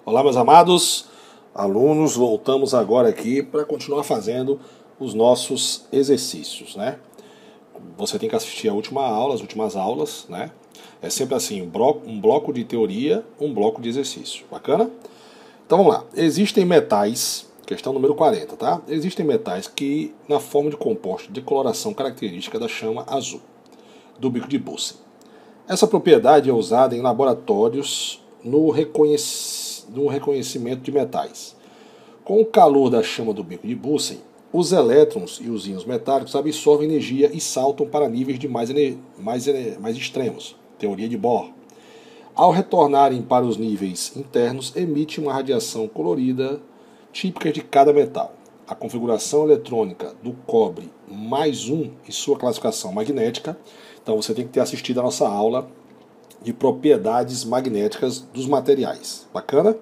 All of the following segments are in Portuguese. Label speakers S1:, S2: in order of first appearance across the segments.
S1: Olá, meus amados alunos, voltamos agora aqui para continuar fazendo os nossos exercícios, né? Você tem que assistir a última aula, as últimas aulas, né? É sempre assim, um bloco de teoria, um bloco de exercício. Bacana? Então vamos lá. Existem metais, questão número 40, tá? Existem metais que, na forma de composto de coloração característica da chama azul, do bico de Bunsen. Essa propriedade é usada em laboratórios no reconhecimento de metais. Com o calor da chama do bico de Bunsen, os elétrons e os íons metálicos absorvem energia e saltam para níveis de mais extremos, teoria de Bohr. Ao retornarem para os níveis internos, emite uma radiação colorida típica de cada metal. A configuração eletrônica do cobre mais 1 e sua classificação magnética. Então você tem que ter assistido a nossa aula de propriedades magnéticas dos materiais. Bacana?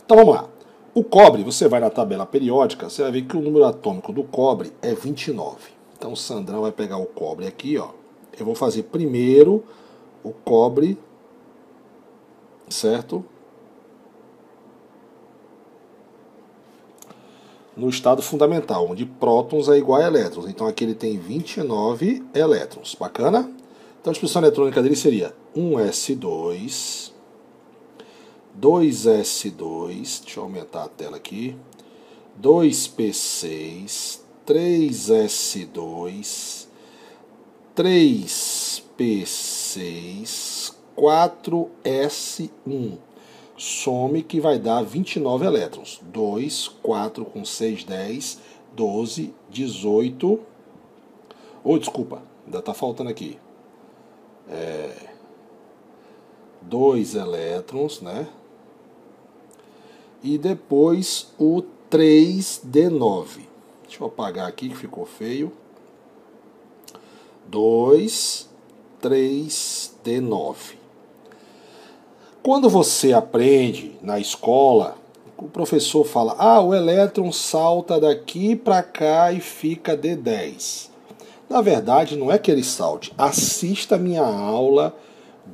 S1: Então vamos lá. O cobre, você vai na tabela periódica, você vai ver que o número atômico do cobre é 29. Então o Sandrão vai pegar o cobre aqui, ó. Eu vou fazer primeiro o cobre, certo? No estado fundamental, onde prótons é igual a elétrons. Então aqui ele tem 29 elétrons. Bacana? Então a disposição eletrônica dele seria 1s2, 2s2, deixa eu aumentar a tela aqui, 2p6, 3s2, 3p6, 4s1. Some que vai dar 29 elétrons. 2, 4 com 6, 10, 12, 18. Oh, desculpa, ainda está faltando aqui. 2 elétrons, né? E depois o 3d9. Deixa eu apagar aqui que ficou feio. 2, 3d9. Quando você aprende na escola, o professor fala: o elétron salta daqui para cá e fica D10. Na verdade, não é que ele salte. Assista a minha aula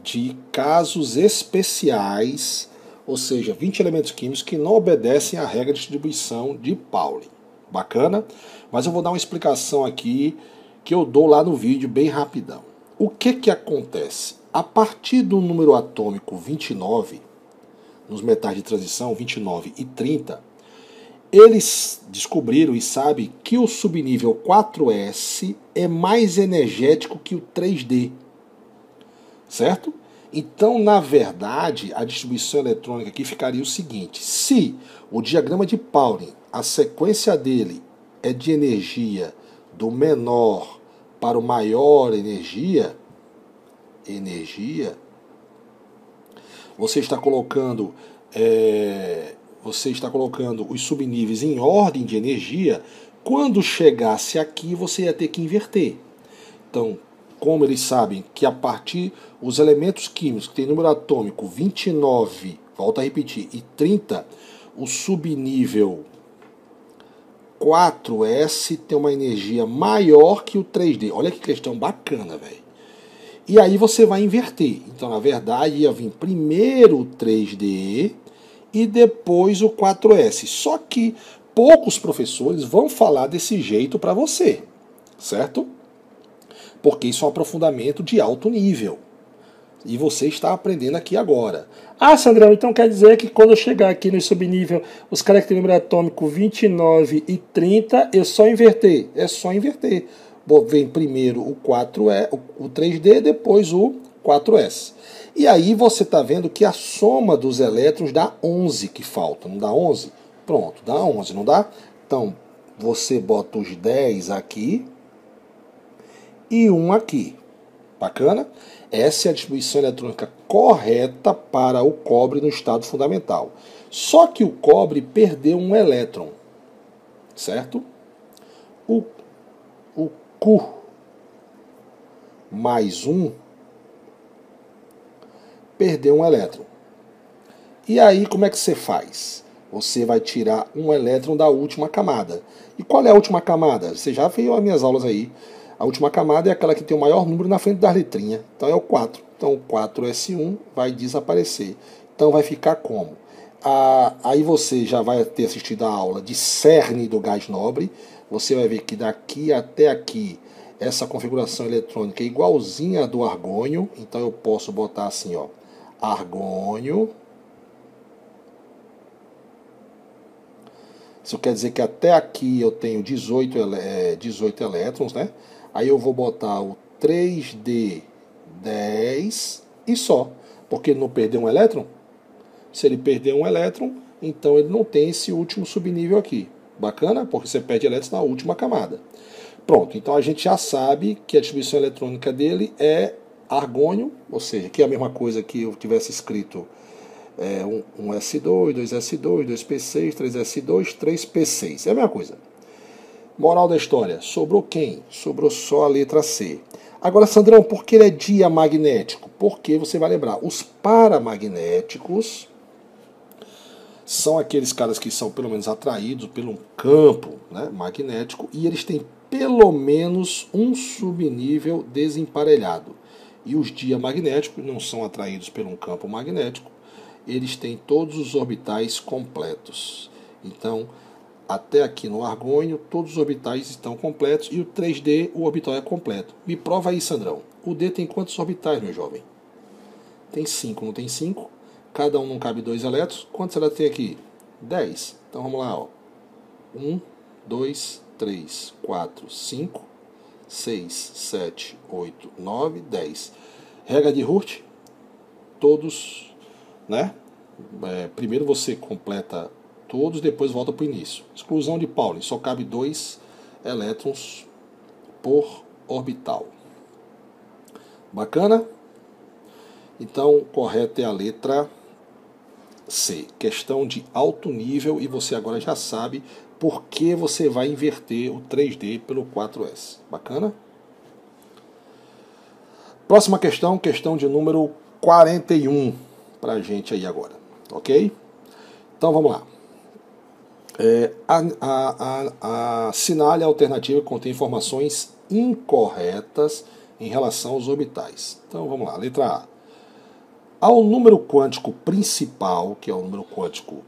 S1: de casos especiais, ou seja, 20 elementos químicos que não obedecem à regra de distribuição de Pauli. Bacana? Mas eu vou dar uma explicação aqui que eu dou lá no vídeo bem rapidão. O que acontece? A partir do número atômico 29, nos metais de transição 29 e 30, eles descobriram e sabem que o subnível 4s é mais energético que o 3d. Certo? Então, na verdade, a distribuição eletrônica aqui ficaria o seguinte: se o diagrama de Pauli, a sequência dele é de energia do menor para o maior energia, você está colocando os subníveis em ordem de energia. Quando chegasse aqui, você ia ter que inverter. Então, como eles sabem que a partir os elementos químicos que tem número atômico 29, volta a repetir, e 30, o subnível 4s tem uma energia maior que o 3d. Olha que questão bacana, velho. E aí você vai inverter. Então, na verdade, ia vir primeiro o 3d e depois o 4s. Só que poucos professores vão falar desse jeito para você, certo? Porque isso é um aprofundamento de alto nível. E você está aprendendo aqui agora.
S2: Sandrão, então quer dizer que quando eu chegar aqui no subnível, os caras que tem número atômico 29 e 30, eu só inverter? É só inverter. Vem primeiro o 3d, depois o 4s. E aí você está vendo que a soma dos elétrons dá 11 que faltam. Não dá 11? Pronto, dá 11, não dá? Então, você bota os 10 aqui e 1 aqui. Bacana? Essa é a distribuição eletrônica correta para o cobre no estado fundamental. Só que o cobre perdeu um elétron, certo? O Q mais 1 perdeu um elétron. E aí como é que você faz? Você vai tirar um elétron da última camada. E qual é a última camada? Você já viu as minhas aulas aí. A última camada é aquela que tem o maior número na frente das letrinhas. Então é o 4. Então o 4s1 vai desaparecer. Então vai ficar como?
S1: Aí você já vai ter assistido a aula de cerne do gás nobre. Você vai ver que daqui até aqui essa configuração eletrônica é igualzinha à do argônio. Então eu posso botar assim, ó, argônio. Isso quer dizer que até aqui eu tenho 18 elétrons, né? Aí eu vou botar o 3D10 e só, porque ele não perdeu um elétron. Se ele perder um elétron, então ele não tem esse último subnível aqui. Bacana? Porque você perde elétrons na última camada. Pronto, então a gente já sabe que a distribuição eletrônica dele é argônio, ou seja, que é a mesma coisa que eu tivesse escrito um S2, 2S2, 2P6, 3S2, 3P6. É a mesma coisa. Moral da história, sobrou quem? Sobrou só a letra C. Agora, Sandrão, por que ele é diamagnético? Porque você vai lembrar, os paramagnéticos são aqueles caras que são pelo menos atraídos pelo campo, né, magnético, e eles têm pelo menos um subnível desemparelhado. E os diamagnéticos não são atraídos por um campo magnético, eles têm todos os orbitais completos. Então, até aqui no argônio, todos os orbitais estão completos e o 3D, o orbital é completo. Me prova aí, Sandrão. O D tem quantos orbitais, meu jovem? Tem 5, não tem 5? Cada um não cabe 2 elétrons. Quantos elétrons tem aqui? 10. Então vamos lá, ó. 1, 2, 3, 4, 5, 6, 7, 8, 9, 10. Regra de Hurt, todos, né? Primeiro você completa todos, depois volta para o início. Exclusão de Pauling, só cabe 2 elétrons por orbital. Bacana? Então, correto é a letra C. Questão de alto nível, e você agora já sabe por que você vai inverter o 3D pelo 4S. Bacana? Próxima questão, questão de número 41 para a gente aí agora. Ok? Então vamos lá. Assinale a alternativa que contém informações incorretas em relação aos orbitais. Então vamos lá, letra A. Ao número quântico principal, que é o número quântico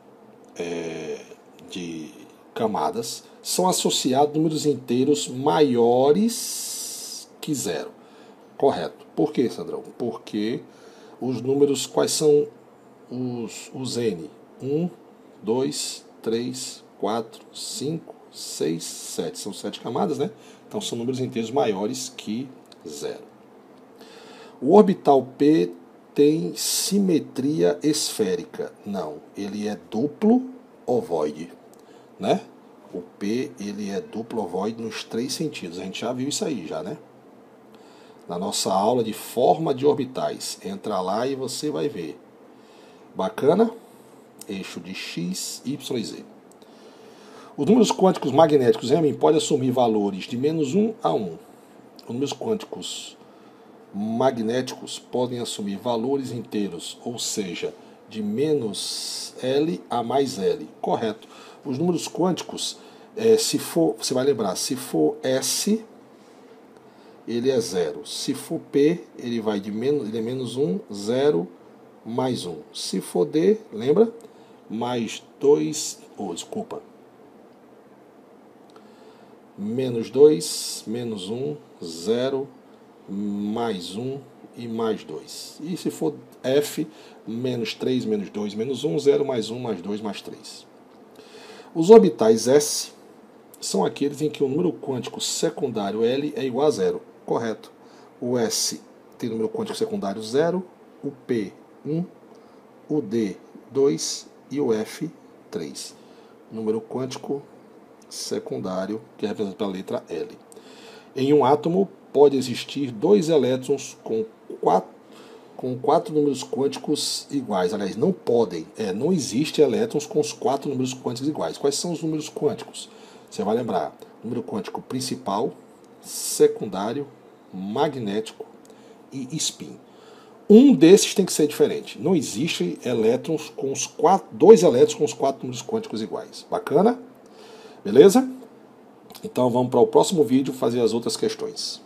S1: de camadas, são associados números inteiros maiores que zero. Correto. Por quê, Sandrão? Porque os números, quais são os N? 1, 2, 3, 4, 5, 6, 7. São 7 camadas, né? Então são números inteiros maiores que zero. O orbital P tem simetria esférica? Não, ele é duplo ovoide, né? O P, ele é duplo ovoide nos 3 sentidos. A gente já viu isso aí, já, né? Na nossa aula de forma de orbitais. Entra lá e você vai ver. Bacana? Eixo de X, Y e Z. Os números quânticos magnéticos M podem assumir valores de -1 a 1. Os números quânticos magnéticos podem assumir valores inteiros, ou seja, de -L a mais L. Correto. Os números quânticos, se for, você vai lembrar, se for S, ele é 0. Se for P, ele vai de ele é -1, 0, mais 1. Se for D, lembra? Mais 2, desculpa. -2, -1, 0, mais 1 e mais 2. E se for F, -3, -2, -1, 0, mais 1, mais 2, mais 3. Os orbitais S são aqueles em que o número quântico secundário L é igual a 0. Correto. O S tem número quântico secundário 0, o P 1, o D 2 e o F 3. Número quântico secundário, que é representado pela letra L. Em um átomo pode existir 2 elétrons com 4 números quânticos iguais. Aliás, não podem. Não existe elétrons com os 4 números quânticos iguais. Quais são os números quânticos? Você vai lembrar. Número quântico principal, secundário, magnético e spin. Um desses tem que ser diferente. Não existe elétrons com os 2 elétrons com os 4 números quânticos iguais. Bacana? Beleza? Então vamos para o próximo vídeo fazer as outras questões.